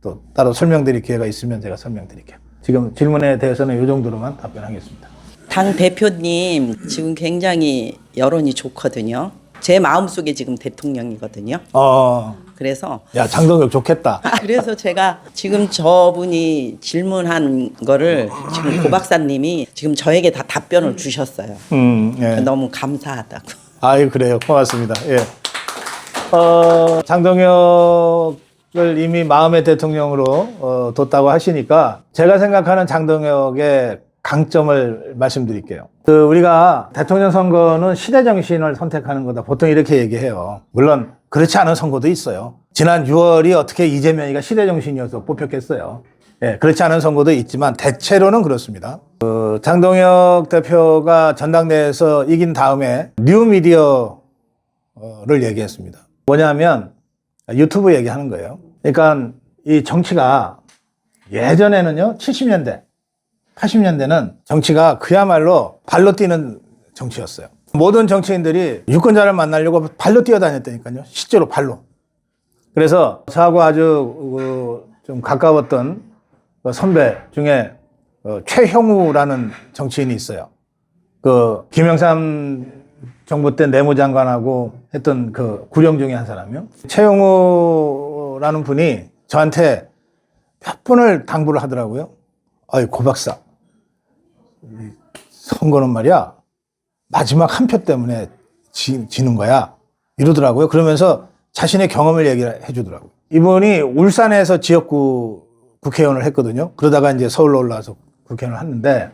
또 따로 설명드릴 기회가 있으면 제가 설명드릴게요. 지금 질문에 대해서는 이 정도로만 답변하겠습니다. 당 대표님 지금 굉장히 여론이 좋거든요. 제 마음속에 지금 대통령이거든요. 그래서 야, 장동혁 좋겠다. 그래서 제가 지금 저분이 질문한 거를 지금 고 박사님이 지금 저에게 다 답변을 주셨어요. 예. 너무 감사하다고. 아유, 그래요. 고맙습니다. 예. 장동혁을 이미 마음의 대통령으로 뒀다고 하시니까 제가 생각하는 장동혁의 강점을 말씀드릴게요. 우리가 대통령 선거는 시대 정신을 선택하는 거다. 보통 이렇게 얘기해요. 물론 그렇지 않은 선거도 있어요. 지난 6월이 어떻게 이재명이가 시대 정신이어서 뽑혔겠어요. 예, 그렇지 않은 선거도 있지만 대체로는 그렇습니다. 장동혁 대표가 전당대회에서 이긴 다음에 뉴미디어를 얘기했습니다. 뭐냐면 유튜브 얘기하는 거예요. 그러니까 이 정치가 예전에는요, 70년대 80년대는 정치가 그야말로 발로 뛰는 정치였어요. 모든 정치인들이 유권자를 만나려고 발로 뛰어다녔다니까요. 실제로 발로. 그래서 저하고 아주 좀 가까웠던 선배 중에 최형우라는 정치인이 있어요. 김영삼 정부 때 내무장관하고 했던 구령 중에 한 사람이요. 최형우라는 분이 저한테 몇 번을 당부를 하더라고요. 아이, 고 박사, 선거는 말이야 마지막 한 표 때문에 지는 거야 이러더라고요. 그러면서 자신의 경험을 얘기를 해주더라고요. 이분이 울산에서 지역구 국회의원을 했거든요. 그러다가 이제 서울로 올라와서 국회의원을 했는데,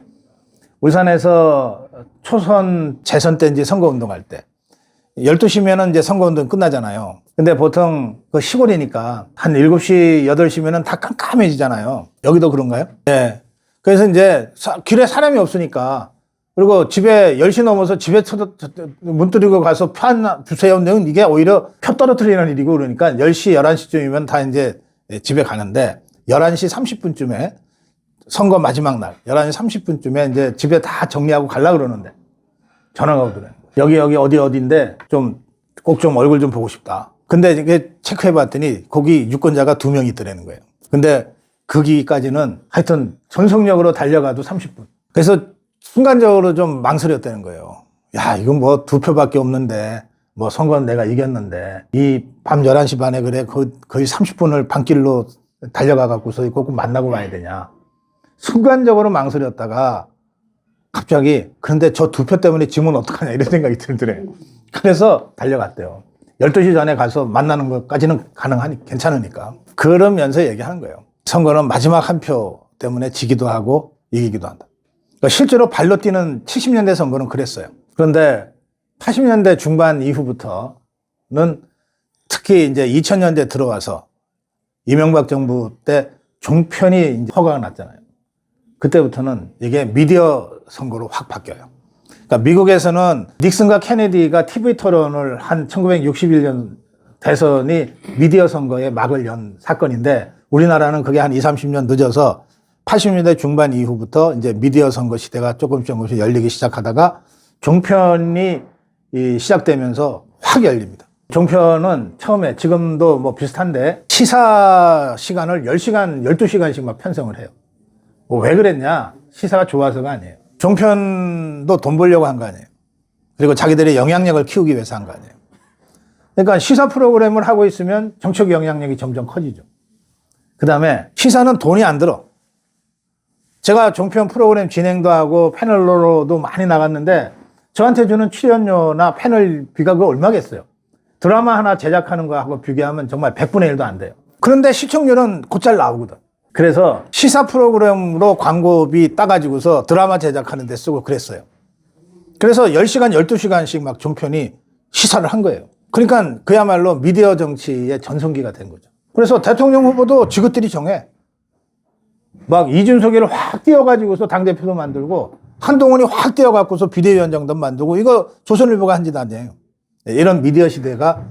울산에서 초선 재선 때 이제 선거운동할 때 12시면은 이제 선거운동 끝나잖아요. 근데 보통 시골이니까 한 7시, 8시면은 다 깜깜해지잖아요. 여기도 그런가요? 네. 그래서 이제 길에 사람이 없으니까, 그리고 집에 10시 넘어서 집에 문 뚫리고 가서 표 하나 주세요. 이게 오히려 표 떨어뜨리는 일이고, 그러니까 10시, 11시쯤이면 다 이제 집에 가는데 11시 30분쯤에 선거 마지막 날 11시 30분쯤에 이제 집에 다 정리하고 가려고 그러는데 전화가 오더라고요. 여기 어디인데 꼭 좀 얼굴 좀 보고 싶다. 근데 이게 체크해 봤더니 거기 유권자가 2명 있더라는 거예요. 근데 거기까지는 하여튼 전속력으로 달려가도 30분. 그래서 순간적으로 좀 망설였다는 거예요. 야, 이건 뭐 2표밖에 없는데, 뭐 선거는 내가 이겼는데, 이 밤 11시 반에 그래, 거의 30분을 밤길로 달려가 갖고서 꼭 만나고 와야 되냐. 순간적으로 망설였다가 갑자기, 그런데 저 2표 때문에 지면 어떡하냐 이런 생각이 들더래요. 그래서 달려갔대요. 12시 전에 가서 만나는 것까지는 괜찮으니까. 그러면서 얘기하는 거예요. 선거는 마지막 한 표 때문에 지기도 하고 이기기도 한다. 그러니까 실제로 발로 뛰는 70년대 선거는 그랬어요. 그런데 80년대 중반 이후부터는 특히 이제 2000년대 들어와서 이명박 정부 때 종편이 이제 허가가 났잖아요. 그때부터는 이게 미디어 선거로 확 바뀌어요. 그러니까 미국에서는 닉슨과 케네디가 TV 토론을 한 1961년 대선이 미디어 선거에 막을 연 사건인데 우리나라는 그게 한 20, 30년 늦어서 80년대 중반 이후부터 이제 미디어 선거 시대가 조금씩 열리기 시작하다가 종편이 시작되면서 확 열립니다. 종편은 처음에 지금도 뭐 비슷한데 시사 시간을 10시간, 12시간씩 막 편성을 해요. 왜 그랬냐? 시사가 좋아서가 아니에요. 종편도 돈 벌려고 한 거 아니에요. 그리고 자기들의 영향력을 키우기 위해서 한 거 아니에요. 그러니까 시사 프로그램을 하고 있으면 정치적 영향력이 점점 커지죠. 그 다음에 시사는 돈이 안 들어. 제가 종편 프로그램 진행도 하고 패널로도 많이 나갔는데 저한테 주는 출연료나 패널비가 그거 얼마겠어요. 드라마 하나 제작하는 거하고 비교하면 정말 100분의 1도 안 돼요. 그런데 시청률은 곧잘 나오거든. 그래서 시사 프로그램으로 광고비 따가지고서 드라마 제작하는 데 쓰고 그랬어요. 그래서 10시간, 12시간씩 막 종편이 시사를 한 거예요. 그러니까 그야말로 미디어 정치의 전성기가 된 거죠. 그래서 대통령 후보도 지그들이 정해. 막 이준석이를 확 띄워가지고서 당대표도 만들고 한동훈이 확 띄워갖고서 비대위원장도 만들고 이거 조선일보가 한 짓 아니에요. 이런 미디어 시대가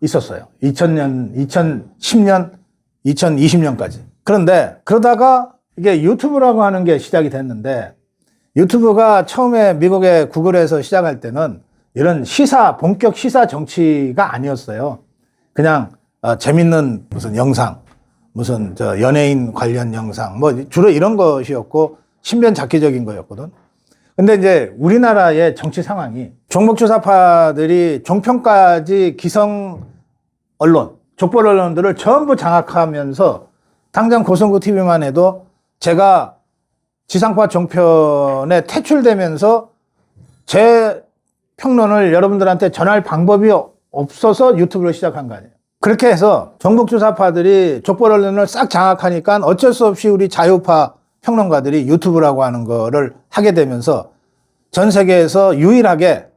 있었어요. 2000년, 2010년, 2020년까지. 그런데 그러다가 이게 유튜브라고 하는 게 시작이 됐는데 유튜브가 처음에 미국의 구글에서 시작할 때는 이런 시사, 본격 시사 정치가 아니었어요. 그냥 재밌는 무슨 영상, 무슨 연예인 관련 영상, 뭐 주로 이런 것이었고 신변잡기적인 거였거든. 근데 이제 우리나라의 정치 상황이 종북주사파들이 종편까지 기성 언론, 족벌 언론들을 전부 장악하면서 당장 고성구 TV만 해도 제가 지상파 종편에 퇴출되면서 제 평론을 여러분들한테 전할 방법이 없어서 유튜브를 시작한 거 아니에요. 그렇게 해서 종북주사파들이 족벌 언론을 싹 장악하니까 어쩔 수 없이 우리 자유파 평론가들이 유튜브라고 하는 거를 하게 되면서 전 세계에서 유일하게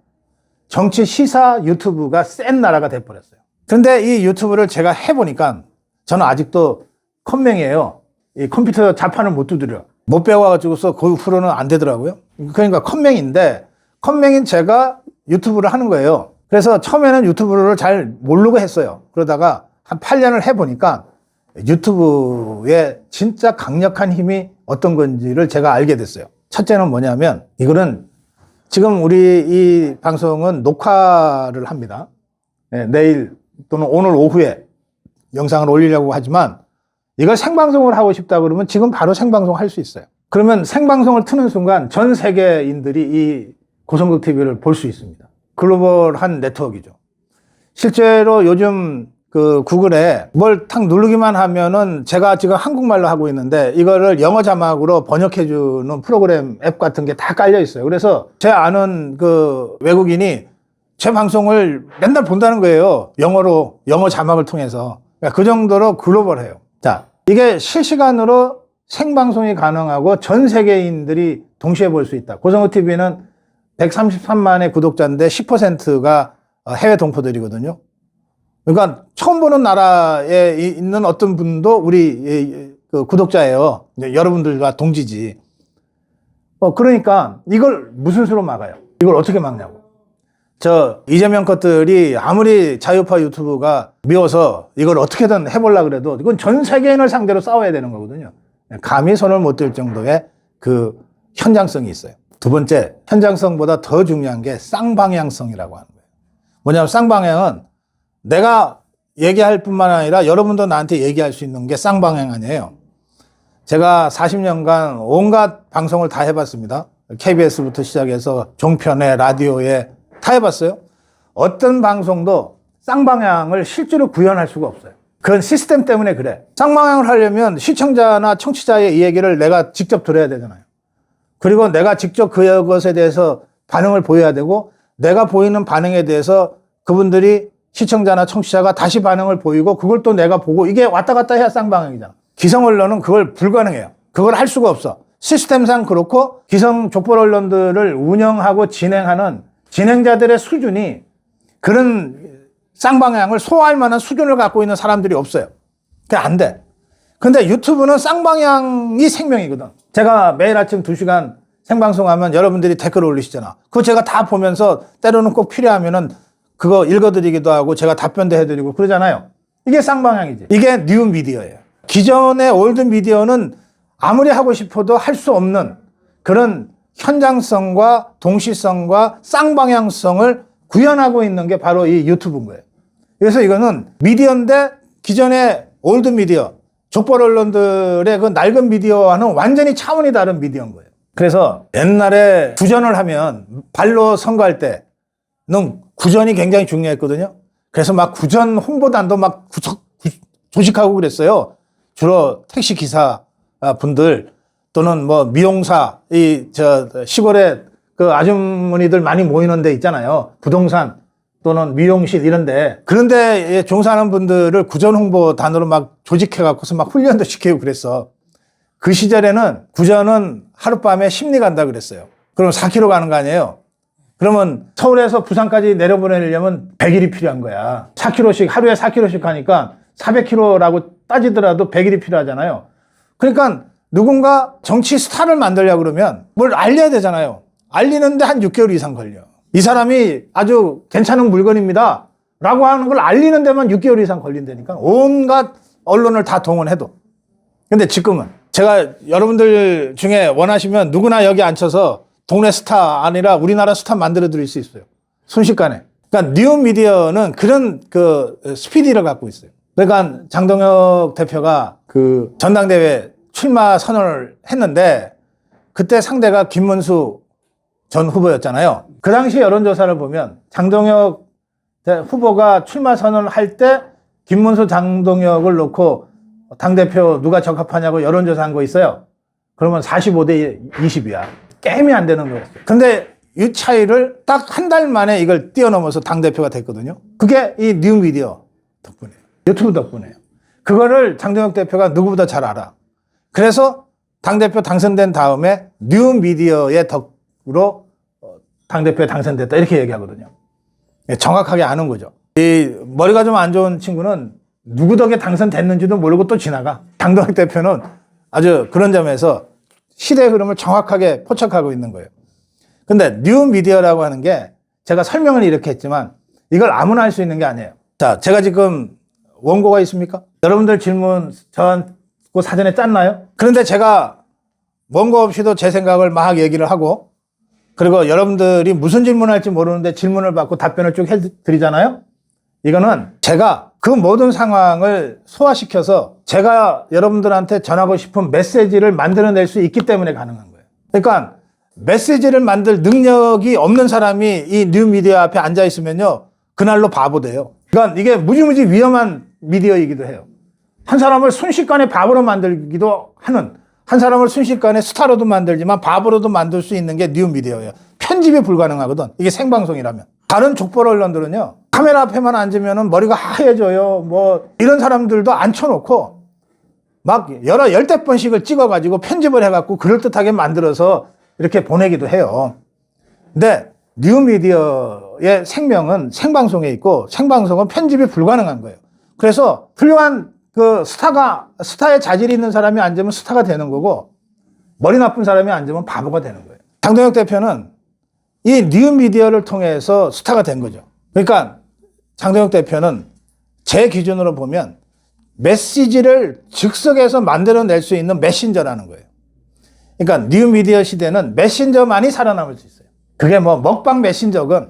정치 시사 유튜브가 센 나라가 돼버렸어요. 그런데 이 유튜브를 제가 해보니까 저는 아직도 컴맹이에요. 이 컴퓨터 자판을 못 두드려. 못 배워가지고서 그 후로는 안 되더라고요. 그러니까 컴맹인데 컴맹인 제가 유튜브를 하는 거예요. 그래서 처음에는 유튜브를 잘 모르고 했어요. 그러다가 한 8년을 해보니까 유튜브의 진짜 강력한 힘이 어떤 건지를 제가 알게 됐어요. 첫째는 뭐냐면 이거는 지금 우리 이 방송은 녹화를 합니다. 네, 내일 또는 오늘 오후에 영상을 올리려고 하지만 이걸 생방송을 하고 싶다 그러면 지금 바로 생방송 할 수 있어요. 그러면 생방송을 트는 순간 전 세계인들이 이 고성국 TV를 볼 수 있습니다. 글로벌한 네트워크이죠. 실제로 요즘 그 구글에 뭘 탁 누르기만 하면은 제가 지금 한국말로 하고 있는데 이거를 영어 자막으로 번역해주는 프로그램 앱 같은 게 다 깔려 있어요. 그래서 제 아는 그 외국인이 제 방송을 맨날 본다는 거예요. 영어로, 영어 자막을 통해서. 그러니까 그 정도로 글로벌해요. 자, 이게 실시간으로 생방송이 가능하고 전 세계인들이 동시에 볼 수 있다. 고성호 TV는 133만의 구독자인데 10%가 해외 동포들이거든요. 그러니까 처음 보는 나라에 있는 어떤 분도 우리 그 구독자예요. 여러분들과 동지지. 그러니까 이걸 무슨 수로 막아요? 이걸 어떻게 막냐고. 저 이재명 것들이 아무리 자유파 유튜브가 미워서 이걸 어떻게든 해보려고 그래도 이건 전 세계인을 상대로 싸워야 되는 거거든요. 감히 손을 못 댈 정도의 그 현장성이 있어요. 두 번째, 현장성보다 더 중요한 게 쌍방향성이라고 하는 거예요. 뭐냐면 쌍방향은 내가 얘기할 뿐만 아니라 여러분도 나한테 얘기할 수 있는 게 쌍방향 아니에요. 제가 40년간 온갖 방송을 다 해봤습니다. KBS부터 시작해서 종편에, 라디오에 다 해봤어요. 어떤 방송도 쌍방향을 실제로 구현할 수가 없어요. 그건 시스템 때문에 그래. 쌍방향을 하려면 시청자나 청취자의 이 얘기를 내가 직접 들어야 되잖아요. 그리고 내가 직접 그것에 대해서 반응을 보여야 되고 내가 보이는 반응에 대해서 그분들이 시청자나 청취자가 다시 반응을 보이고 그걸 또 내가 보고 이게 왔다 갔다 해야 쌍방향이잖아. 기성 언론은 그걸 불가능해요. 그걸 할 수가 없어. 시스템상 그렇고 기성 족벌 언론들을 운영하고 진행하는 진행자들의 수준이 그런 쌍방향을 소화할 만한 수준을 갖고 있는 사람들이 없어요. 그게 안 돼. 근데 유튜브는 쌍방향이 생명이거든. 제가 매일 아침 2시간 생방송하면 여러분들이 댓글 올리시잖아. 그거 제가 다 보면서 때로는 꼭 필요하면은 그거 읽어드리기도 하고 제가 답변도 해드리고 그러잖아요. 이게 쌍방향이지. 이게 뉴 미디어예요. 기존의 올드 미디어는 아무리 하고 싶어도 할 수 없는 그런 현장성과 동시성과 쌍방향성을 구현하고 있는 게 바로 이 유튜브인 거예요. 그래서 이거는 미디어인데 기존의 올드 미디어, 족벌 언론들의 그 낡은 미디어와는 완전히 차원이 다른 미디어인 거예요. 그래서 옛날에 구전을 하면 발로 선거할 때는 구전이 굉장히 중요했거든요. 그래서 막 구전 홍보단도 막 조직하고 그랬어요. 주로 택시 기사 분들 또는 뭐 미용사, 시골에 그 아주머니들 많이 모이는 데 있잖아요. 부동산 또는 미용실 이런데. 그런데 종사하는 분들을 구전 홍보단으로 막 조직해갖고서 막 훈련도 시키고 그랬어. 그 시절에는 구전은 하룻밤에 10리 간다 그랬어요. 그럼 4km 가는 거 아니에요? 그러면 서울에서 부산까지 내려보내려면 100일이 필요한 거야. 4km씩, 하루에 4km씩 가니까 400km라고 따지더라도 100일이 필요하잖아요. 그러니까 누군가 정치 스타를 만들려고 그러면 뭘 알려야 되잖아요. 알리는데 한 6개월 이상 걸려. 이 사람이 아주 괜찮은 물건입니다 라고 하는 걸 알리는 데만 6개월 이상 걸린다니까. 온갖 언론을 다 동원해도. 근데 지금은 제가 여러분들 중에 원하시면 누구나 여기 앉혀서 동네 스타 아니라 우리나라 스타 만들어 드릴 수 있어요. 순식간에. 그러니까 뉴 미디어는 그런 그 스피디를 갖고 있어요. 그러니까 장동혁 대표가 그 전당대회 출마 선언을 했는데 그때 상대가 김문수 전 후보였잖아요. 그 당시 여론조사를 보면 장동혁 후보가 출마 선언을 할 때 김문수 장동혁을 놓고 당대표 누가 적합하냐고 여론조사한 거 있어요. 그러면 45대 20이야. 게임이 안 되는 거였어요. 근데 이 차이를 딱 한 달 만에 이걸 뛰어넘어서 당대표가 됐거든요. 그게 이 뉴미디어 덕분이에요. 유튜브 덕분이에요. 그거를 장동혁 대표가 누구보다 잘 알아. 그래서 당대표 당선된 다음에 뉴미디어의 덕으로 당대표에 당선됐다 이렇게 얘기하거든요. 정확하게 아는 거죠. 이 머리가 좀 안 좋은 친구는 누구 덕에 당선됐는지도 모르고 또 지나가. 장동혁 대표는 아주 그런 점에서 시대의 흐름을 정확하게 포착하고 있는 거예요. 근데 뉴미디어라고 하는 게 제가 설명을 이렇게 했지만 이걸 아무나 할 수 있는 게 아니에요. 자, 제가 지금 원고가 있습니까? 여러분들 질문 저한테 사전에 짰나요? 그런데 제가 원고 없이도 제 생각을 막 얘기를 하고 그리고 여러분들이 무슨 질문할지 모르는데 질문을 받고 답변을 쭉 해드리잖아요? 이거는 제가 그 모든 상황을 소화시켜서 제가 여러분들한테 전하고 싶은 메시지를 만들어낼 수 있기 때문에 가능한 거예요. 그러니까 메시지를 만들 능력이 없는 사람이 이 뉴미디어 앞에 앉아있으면요. 그날로 바보 돼요. 그러니까 이게 무지무지 위험한 미디어이기도 해요. 한 사람을 순식간에 바보로 만들기도 하는, 한 사람을 순식간에 스타로도 만들지만 바보로도 만들 수 있는 게 뉴미디어예요. 편집이 불가능하거든. 이게 생방송이라면. 다른 족벌 언론들은요. 카메라 앞에만 앉으면 머리가 하얘져요. 뭐 이런 사람들도 앉혀놓고 막 열대 번씩을 찍어가지고 편집을 해갖고 그럴듯하게 만들어서 이렇게 보내기도 해요. 근데 뉴미디어의 생명은 생방송에 있고 생방송은 편집이 불가능한 거예요. 그래서 훌륭한 그 스타의 자질이 있는 사람이 앉으면 스타가 되는 거고 머리 나쁜 사람이 앉으면 바보가 되는 거예요. 장동혁 대표는 이 뉴미디어를 통해서 스타가 된 거죠. 그러니까 장동혁 대표는 제 기준으로 보면 메시지를 즉석에서 만들어낼 수 있는 메신저라는 거예요. 그러니까 뉴미디어 시대는 메신저만이 살아남을 수 있어요. 그게 뭐 먹방 메신저건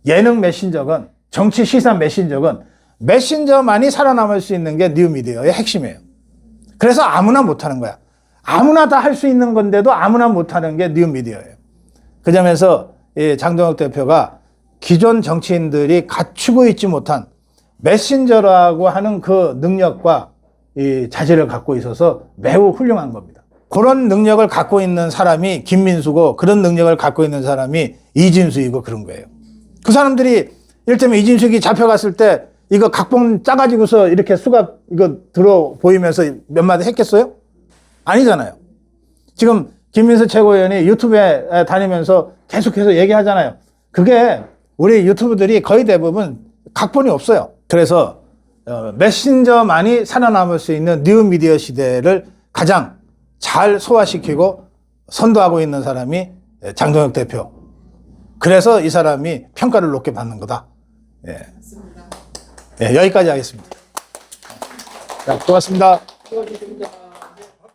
예능 메신저건 정치 시사 메신저건 메신저만이 살아남을 수 있는 게 뉴미디어의 핵심이에요. 그래서 아무나 못하는 거야. 아무나 다 할 수 있는 건데도 아무나 못하는 게 뉴미디어예요. 그 점에서 이 장동혁 대표가 기존 정치인들이 갖추고 있지 못한 메신저라고 하는 그 능력과 이 자질을 갖고 있어서 매우 훌륭한 겁니다. 그런 능력을 갖고 있는 사람이 김민수고 그런 능력을 갖고 있는 사람이 이진수이고 그런 거예요. 그 사람들이 이를테면 이진숙이 잡혀갔을 때 이거 각본 짜가지고서 이렇게 수갑 이거 들어 보이면서 몇 마디 했겠어요? 아니잖아요. 지금 김민수 최고위원이 유튜브에 다니면서 계속해서 얘기하잖아요. 그게 우리 유튜브들이 거의 대부분 각본이 없어요. 그래서 메신저만이 살아남을 수 있는 뉴미디어 시대를 가장 잘 소화시키고 선도하고 있는 사람이 장동혁 대표. 그래서 이 사람이 평가를 높게 받는 거다. 예. 예, 여기까지 하겠습니다. 자, 고맙습니다.